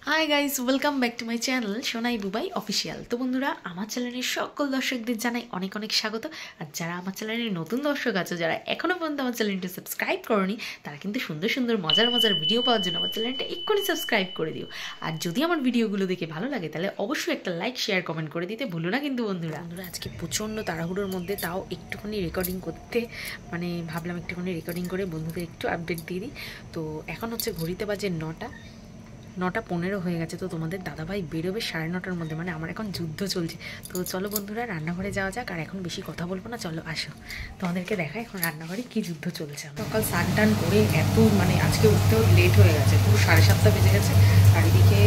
Hi guys, welcome back to my channel Sonai Bubai official. তো বন্ধুরা, আমার চ্যানেলের সকল দর্শকদের জানাই অনেক অনেক স্বাগত। আর যারা আমার চ্যানেলের নতুন দর্শক আছে, যারা এখনও পর্যন্ত আমার চ্যানেলটি সাবস্ক্রাইব করনি, তারা কিন্তু সুন্দর সুন্দর মজার মজার ভিডিও পাওয়ার জন্য আমার চ্যানেলটা এক্ষুনি সাবস্ক্রাইব করে দিও। আর যদি আমার ভিডিওগুলো দেখে ভালো লাগে, তাহলে অবশ্যই একটা লাইক শেয়ার কমেন্ট করে দিতে ভুলো না কিন্তু বন্ধুরা। আজকে প্রচণ্ড তাড়াহুড়োর মধ্যে তাও একটুখানি রেকর্ডিং করতে ভাবলাম একটুখানি রেকর্ডিং করে বন্ধুদের একটু আপডেট দিয়ে দিই। তো এখন হচ্ছে ঘড়িতে বাজে 9:15 হয়ে গেছে। তো তোমাদের দাদাভাই বেরোবে 9:30টার মধ্যে, মানে আমার এখন যুদ্ধ চলছে। তো চলো বন্ধুরা, রান্নাঘরে যাওয়া যাক। আর এখন বেশি কথা বলবো না, চলো আসো তোমাদেরকে দেখায় এখন রান্নাঘরে কি যুদ্ধ চলছে। সকাল স্নান টান করে আজকে উঠতেও লেট হয়ে গেছে, পুরো 7:30 বেজে গেছে। আর এদিকে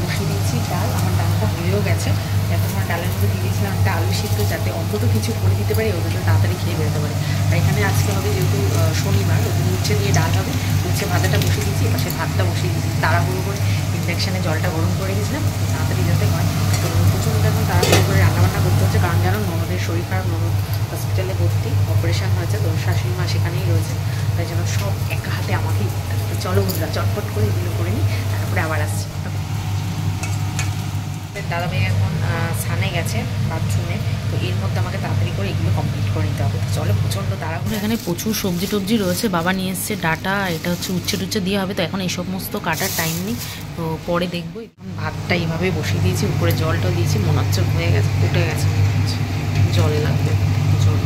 বসিয়ে দিয়েছি ডাল, আমার ডালটা হয়েও গেছে। এখন আমার ডালের মধ্যে দিয়ে দিয়েছিলাম একটা আলু সিদ্ধ, যাতে অন্তত কিছু করে দিতে পারি, ওদের তাড়াতাড়ি খেয়ে বেরোতে পারে। আর এখানে আজকে হবে যেহেতু শনিবার, ওদের উচ্ছে দিয়ে ডাল হবে। উচ্ছে ভাজাটা বসিয়ে দিয়েছি, এপাশে ভাতটা বসিয়ে দিয়েছি। তাড়াহুড়ো করে ইন্ডাকশানে জলটা গরম করে গেছিলাম, তাড়াতাড়ি যাতে হয়। তো প্রচণ্ড এখন তাড়াতাড়ি করে রান্নাবান্না করতে হচ্ছে, কারণ জানো ননদের শরীর খারাপ, ননদ হসপিটালে ভর্তি, অপারেশন হয়েছে। তো শাশুড়ি মা সেখানেই রয়েছে, তাই জন্য সব একা হাতে আমাকেই করতে হবে। তো চলো বন্ধুরা, চটপট করে এগুলো করে নিই, তারপরে আবার আসছি। দাদাভাই এখন স্নানে গেছে বাথরুমে, তো এর মধ্যে আমাকে তাড়াতাড়ি করে এগুলো কমপ্লিট করে নিতে হবে। চলো, প্রচণ্ড তাড়াহুড়ো। এখানে প্রচুর সবজি টবজি রয়েছে, বাবা নিয়ে এসছে ডাটা, এটা হচ্ছে উচ্ছে টুচ্ছে দিয়ে হবে। তো এখন এই সমস্ত কাটার টাইম নেই, তো পরে দেখবো। এখন ভাতটা এইভাবে বসিয়ে দিয়েছি, উপরে জলটা দিয়েছি, মনে হচ্ছে হয়ে গেছে, ফুটে গেছে, জল লাগবে, জল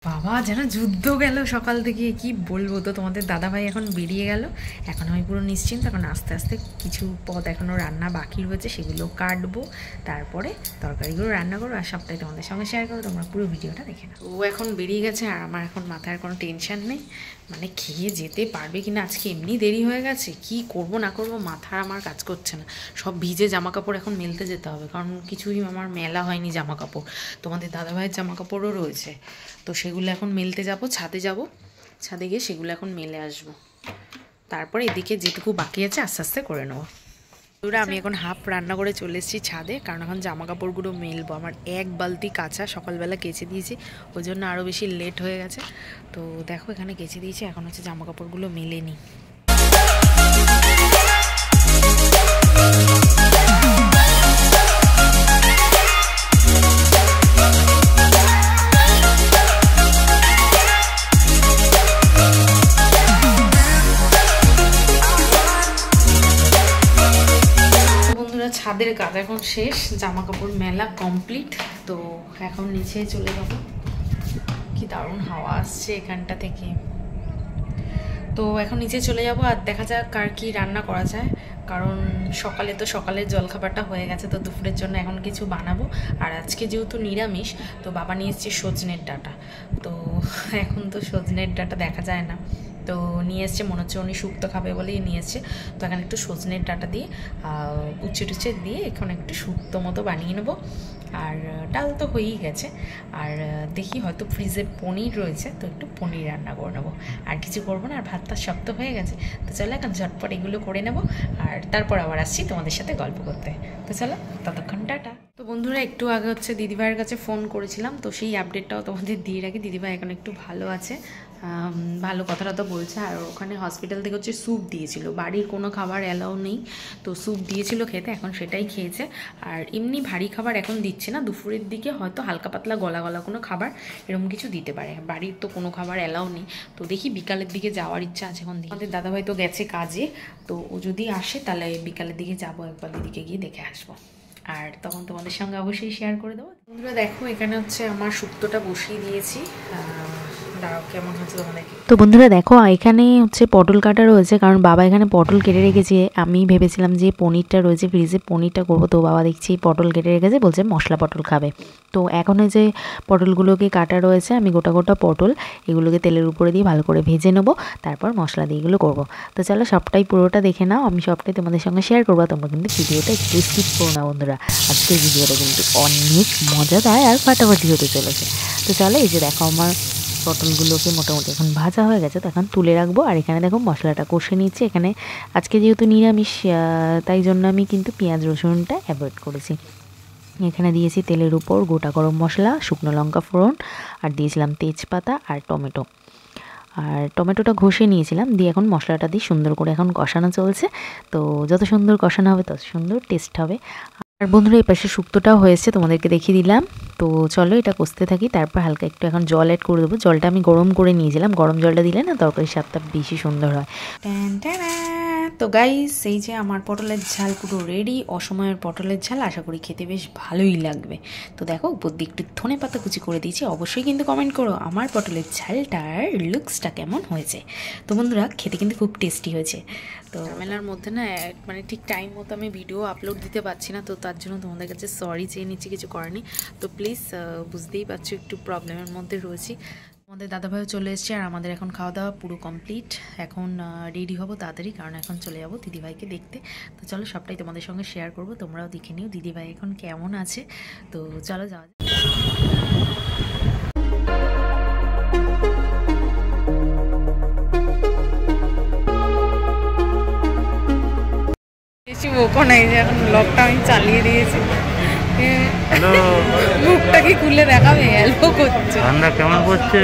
বাবা, যেন যুদ্ধ গেল সকাল থেকে, কি বলবো। তো তোমাদের দাদাভাই এখন বেরিয়ে গেল, এখন আমি পুরো নিশ্চিন্ত। এখন আস্তে আস্তে কিছু পদ এখনও রান্না বাকি রয়েছে, সেগুলো কাটবো, তারপরে তরকারিগুলো রান্না করবো, আর সবটাই তোমাদের সঙ্গে শেয়ার করবো। তোমরা পুরো ভিডিওটা দেখে নাও। ও এখন বেরিয়ে গেছে, আর আমার এখন মাথায় কোনো টেনশন নেই, মানে খেয়ে যেতে পারবে কিনা। আজকে এমনি দেরি হয়ে গেছে, কি করব না করব মাথা আমার কাজ করছে না। সব ভিজে জামা কাপড় এখন মেলতে যেতে হবে, কারণ কিছুই আমার মেলা হয়নি জামা কাপড়। তোমাদের দাদাভাইয়ের জামা কাপড়ও রয়েছে, তো সেগুলো এখন মেলতে যাব, ছাদে গিয়ে সেগুলো এখন মেলে আসবো। তারপরে এদিকে যেটুকু বাকি আছে আস্তে আস্তে করে নেবো। আমি এখন হাফ রান্না করে চলে এসেছি ছাদে, কারণ এখন জামা কাপড়গুলো মেলবো। আমার এক বালতি কাঁচা সকালবেলা কেচে দিয়েছি, ওই জন্য আরও বেশি লেট হয়ে গেছে। তো দেখো, এখানে কেচে দিয়েছি, এখন হচ্ছে জামা কাপড়গুলো মেলে নিই। ছাদের কাজ এখন শেষ, জামা কাপড় মেলা কমপ্লিট। তো এখন নিচে চলে যাব। কি দারুণ হাওয়া আসছে এখানটা থেকে। তো এখন নিচে চলে যাব, আর দেখা যাক কার কি রান্না করা যায়, কারণ সকালের জলখাবারটা হয়ে গেছে। তো দুপুরের জন্য এখন কিছু বানাবো। আর আজকে যেহেতু নিরামিষ, তো বাবা নিয়ে এসছে সজনের ডাঁটা। তো এখন তো সজনের ডাঁটা দেখা যায় না, তো নিয়ে এসছে, মনে হচ্ছে উনি শুক্তো খাবে বলেই নিয়ে এসছে। তো এখানে একটু সজনের ডাঁটা দিয়ে উচ্ছে টুচ্ছে দিয়ে এখন একটু শুক্তো মতো বানিয়ে নেবো। আর ডাল তো হয়েই গেছে, আর দেখি হয়তো ফ্রিজে পনির রয়েছে, তো একটু পনির রান্না করে নেবো। আর কিছু করবো না, আর ভাতটা শক্ত হয়ে গেছে। তো চলো এখন ঝটপট এগুলো করে নেবো, আর তারপর আবার আসছি তোমাদের সাথে গল্প করতে। তো চলো, ততক্ষণ টাটা। তো বন্ধুরা, একটু আগে হচ্ছে দিদিভাইয়ের কাছে ফোন করেছিলাম, তো সেই আপডেটটাও তোমাদের দিয়ে রাখি। দিদিভাই এখন একটু ভালো আছে, ভালো কথাটা তো বলছে। আর ওখানে হসপিটাল থেকে হচ্ছে স্যুপ দিয়েছিল, বাড়ির কোনো খাবার অ্যালাউ নেই, তো স্যুপ দিয়েছিল খেতে, এখন সেটাই খেয়েছে। আর এমনি ভারী খাবার এখন দিচ্ছে না, দুপুরের দিকে হয়তো হালকা পাতলা গলা গলা কোনো খাবার এরকম কিছু দিতে পারে, বাড়ির তো কোনো খাবার অ্যালাউ নেই। তো দেখি বিকালের দিকে যাওয়ার ইচ্ছা আছে এখন। আমাদের দাদাভাই তো গেছে কাজে, তো ও যদি আসে তাহলে বিকালের দিকে যাবো, একবার দিদিকে গিয়ে দেখে আসবো, আর তখন তোমাদের সঙ্গে অবশ্যই শেয়ার করে দেবো। বন্ধুরা দেখো, এখানে হচ্ছে আমার শুক্তোটা বসিয়ে দিয়েছি, দাঁড়াও কেমন হচ্ছে তোমাদেরকে। তো বন্ধুরা দেখো, এখানে হচ্ছে পটল কাটা রয়েছে, কারণ বাবা এখানে পটল কেটে রেখেছে। আমি ভেবেছিলাম যে পনিরটা রয়েছে ফ্রিজে, পনিরটা করবো, তো বাবা দেখছি পটল কেটে রেখেছে, বলছে মশলা পটল খাবে। তো এখন যে পটলগুলোকে কাটা রয়েছে, আমি গোটা গোটা পটল এগুলোকে তেলের উপরে দিয়ে ভালো করে ভেজে নেবো, তারপর মশলা দিয়ে এগুলো করবো। তো চলো, সবটাই পুরোটা দেখে নাও, আমি সবটাই তোমাদের সঙ্গে শেয়ার করবো। তোমরা কিন্তু ভিডিওটা একটু স্কিপ করো না বন্ধুরা, আজকের ভিডিওটা কিন্তু অনেক মজাদার আর ফাটাফাটি হতে চলেছে। তো চলো, এই যে দেখো আমার পটলগুলোকে মোটামুটি এখন ভাজা হয়ে গেছে, তো এখন তুলে রাখবো। আর এখানে দেখো মশলাটা কষে নিচ্ছি। এখানে আজকে যেহেতু নিরামিষ, তাই জন্য আমি কিন্তু পেঁয়াজ রসুনটা অ্যাভয়েড করেছি। এখানে দিয়েছি তেলের উপর গোটা গরম মশলা, শুকনো লঙ্কা ফোড়ন, আর দিয়েছিলাম তেজপাতা আর টমেটো। আর টমেটোটা ঘষে নিয়েছিলাম, দিয়ে এখন মশলাটা দিয়ে সুন্দর করে এখন কষানো চলছে। তো যত সুন্দর কষানো হবে তত সুন্দর টেস্ট হবে। আর বন্ধুরা এই পাশে শুক্তোটাও হয়েছে, তোমাদেরকে দেখিয়ে দিলাম। তো চলো এটা কষতে থাকি, তারপর হালকা একটু এখন জল অ্যাড করে দেবো। জলটা আমি গরম করে নিয়েছিলাম, গরম জলটা দিলে না তরকারির স্বাদটা বেশি সুন্দর হয়। তো গাইস, এই যে আমার পটলের ঝাল পুরো রেডি। অসময়ের পটলের ঝাল, আশা করি খেতে বেশ ভালোই লাগবে। তো দেখো উপর দিয়ে একটু ধনে পাতা কুচি করে দিয়েছি। অবশ্যই কিন্তু কমেন্ট করো আমার পটলের ঝালটার লুকসটা কেমন হয়েছে। তো বন্ধুরা খেতে কিন্তু খুব টেস্টি হয়েছে। তো ঝামেলার মধ্যে না মানে ঠিক টাইম মতো আমি ভিডিও আপলোড দিতে পারছি না, তো তার জন্য তোমাদের কাছে সরি চেয়ে নিচ্ছি, কিছু করেনি। তো প্লিজ বুঝতেই পারছো একটু প্রবলেমের মধ্যে রয়েছি। আমাদের দাদাভাইও চলে এসছে, আর আমাদের এখন খাওয়া দাওয়া পুরো কমপ্লিট। এখন রেডি হবো তাড়াতাড়ি, কারণ এখন চলে যাবো দিদিভাইকে দেখতে। তো চলো সবটাই তোমাদের সঙ্গে শেয়ার করবো, তোমরাও দেখে নিও দিদিভাই এখন কেমন আছে। তো চলো যাওয়া যাক। বেশি বোকো নাই যে এখন ব্লগটা আমি চালিয়ে দিয়েছি। মুখটা কি খুলে দেখাবে? হ্যালো করছে, ঠান্ডা কেমন পড়ছে।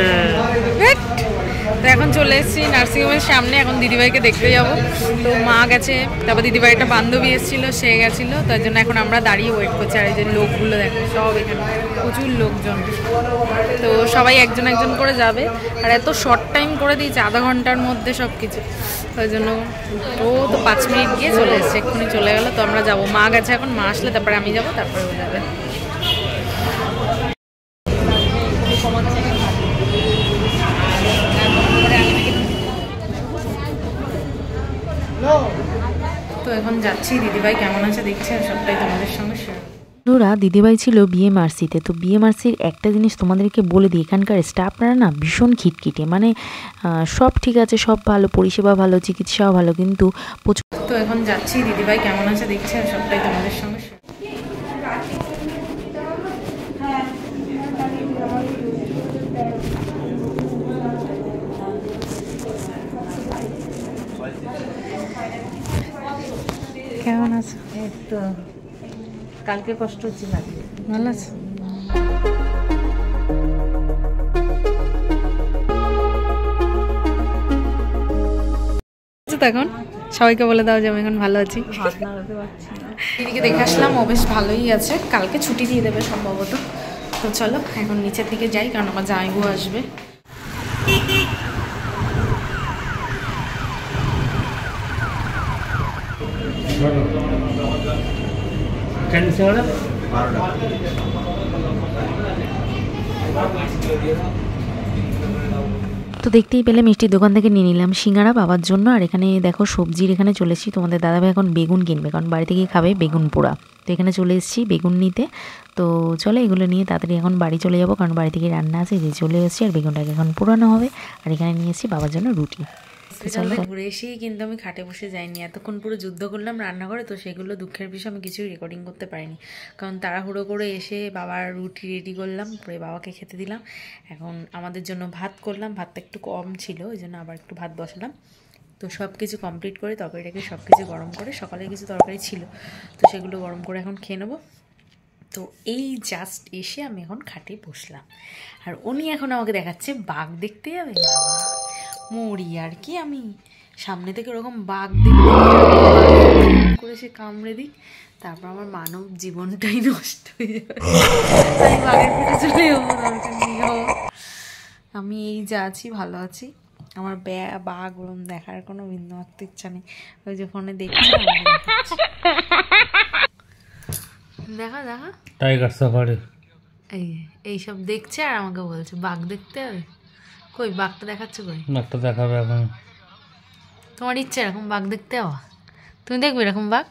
তো এখন চলে এসেছি নার্সিংহোমের সামনে, এখন দিদিভাইকে দেখতে যাব। তো মা গেছে, তারপর দিদিভাই একটা বান্ধবী এসেছিলো, সে গেছিলো, তার জন্য এখন আমরা দাঁড়িয়ে ওয়েট করছি। আর এই যে লোকগুলো দেখো সব এখানে প্রচুর লোকজন, তো সবাই একজন একজন করে যাবে। আর এত শর্ট টাইম করে দিয়েছে, আধা ঘন্টার মধ্যে সব কিছু, ওই জন্য ও তো 5 মিনিট গিয়ে চলে এসছে, এক্ষুনি চলে গেলো। তো আমরা যাবো, মা গেছে এখন, মা আসলে তারপরে আমি যাবো, তারপরে ও যাবে। তো এখন যাচ্ছি, দিদিভাই কেমন আছে দেখছি, আর সবটাই তোমাদের সঙ্গে শেয়ার। বন্ধুরা দিদিভাই ছিল বিএমআরসিতে। তো বিএমআরসির একটা জিনিস তোমাদেরকে বলে দিই, এখানকার স্টাফরা না ভীষণ খিটখিটে, মানে সব ঠিক আছে, সব ভালো, পরিষেবা ভালো, চিকিৎসাও ভালো, কিন্তু প্রচুর। তো এখন যাচ্ছি, দিদিভাই কেমন আছে দেখছি, আর সবটাই তোমাদের সঙ্গে শেয়ার। কেমন আছো? তো কালকে কষ্ট হচ্ছে, ভালো আছো? এখন সবাইকে বলে দাও যে আমি এখন ভালো আছি। দিদিকে দেখে আসলাম, ও বেশ ভালোই আছে, কালকে ছুটি দিয়ে দেবে সম্ভবত। তো চলো এখন নিচের দিকে যাই, কারণ আমার জামাইবু আসবে। তো দেখতেই পেলে মিষ্টির দোকান থেকে নিয়ে নিলাম সিঙ্গারা বাবার জন্য। আর এখানে দেখো সবজির এখানে চলে এসেছি, তোমাদের দাদাভাই এখন বেগুন কিনবে, কারণ বাড়িতে গিয়ে খাবে বেগুন পোড়া। তো এখানে চলে এসেছি বেগুন নিতে। তো চলো এগুলো নিয়ে তাড়াতাড়ি এখন বাড়ি চলে যাবো, কারণ বাড়ি থেকে রান্না আছে, যে চলে এসেছি। আর বেগুনটাকে এখন পোড়ানো হবে। আর এখানে নিয়ে এসেছি বাবার জন্য রুটি। ঘুরে এসেই কিন্তু আমি খাটে বসে যাইনি, এতক্ষণ পুরো যুদ্ধ করলাম রান্নাঘরে। তো সেগুলো দুঃখের বিষয়, আমি কিছুই রেকর্ডিং করতে পারিনি, কারণ তাড়াহুড়ো করে এসে বাবার রুটি রেডি করলাম, পরে বাবাকে খেতে দিলাম। এখন আমাদের জন্য ভাত করলাম, ভাতটা একটু কম ছিল, ওই জন্য আবার একটু ভাত বসালাম। তো সব কিছু কমপ্লিট করে তরকারিটাকে সব কিছু গরম করে, সকালে কিছু তরকারি ছিল তো সেগুলো গরম করে এখন খেয়ে নেবো। তো এই জাস্ট এসে আমি এখন খাটে বসলাম, আর উনি এখন আমাকে দেখাচ্ছে বাঘ দেখতে যাবে। মরি আর কি, আমি সামনে থেকে ওরকম বাঘ দেখতে করে সে কামড়ে দিই, তারপর আমার মানব জীবনটাই নষ্ট হয়ে যাবে। আমি বাঘের পিঠে চলে যাবো, দরকার নেই যাবো। আমি এই যা আছি ভালো আছি, আমার বাঘ ওরম দেখার কোনো বিন্দুমাত্র ইচ্ছা নেই। ওই যে ফোনে দেখছি, দেখা দেখা টাইগার সাফারি এইসব দেখছে, আর আমাকে বলছে বাঘ দেখতে হবে। কই বাঘটা দেখাচ্ছে, কই বাঘটা দেখাবে এখন। তোমার ইচ্ছা এরকম বাঘ দেখতে হওয়া? তুমি দেখবে এরকম বাঘ?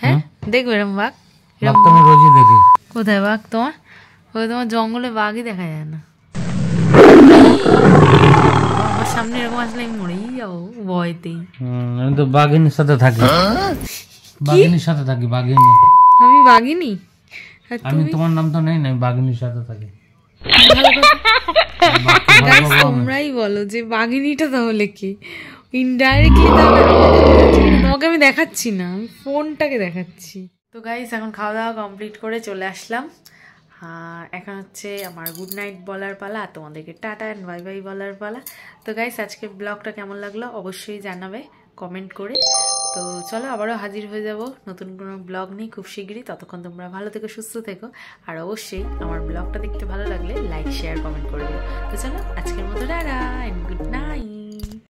হ্যাঁ দেখবে এরকম বাঘ? আমি রোজই দেখি। কোথায় বাঘ তোমার? ওই তোমার জঙ্গলে বাঘই দেখা যায় না। আমার সামনে এরকম আসলে আমি মরেই যাবো ভয়তেই। আমি তো বাঘিনীর সাথে থাকি, বাঘিনীর সাথে থাকি, বাঘিনী। আমি বাঘিনী? আমি তোমার নাম তো নেই না, বাঘিনীর সাথে থাকি। তোমরাই বলো যে বাঘিনীটা তাহলে কি? ইনডাইরেক্টলি তোমাকে আমি দেখাচ্ছি না, আমি ফোনটাকে দেখাচ্ছি। তো গাইস এখন খাওয়া দাওয়া কমপ্লিট করে চলে আসলাম। এখন হচ্ছে আমার গুড নাইট বলার পালা, আর তোমাদেরকে টাটা অ্যান্ড বাই বাই বলার পালা। তো গাইস আজকে ব্লগটা কেমন লাগলো অবশ্যই জানাবে কমেন্ট করে। তো চলো আবারও হাজির হয়ে যাব নতুন কোনো ব্লগ নিয়ে খুব শীঘ্রই। ততক্ষণ তোমরা ভালো থেকো, সুস্থ থেকো, আর অবশ্যই আমার ব্লগটা দেখতে ভালো লাগলে লাইক শেয়ার কমেন্ট করে দিও। তো চলো আজকের মতো টাটা অ্যান্ড গুড নাইট।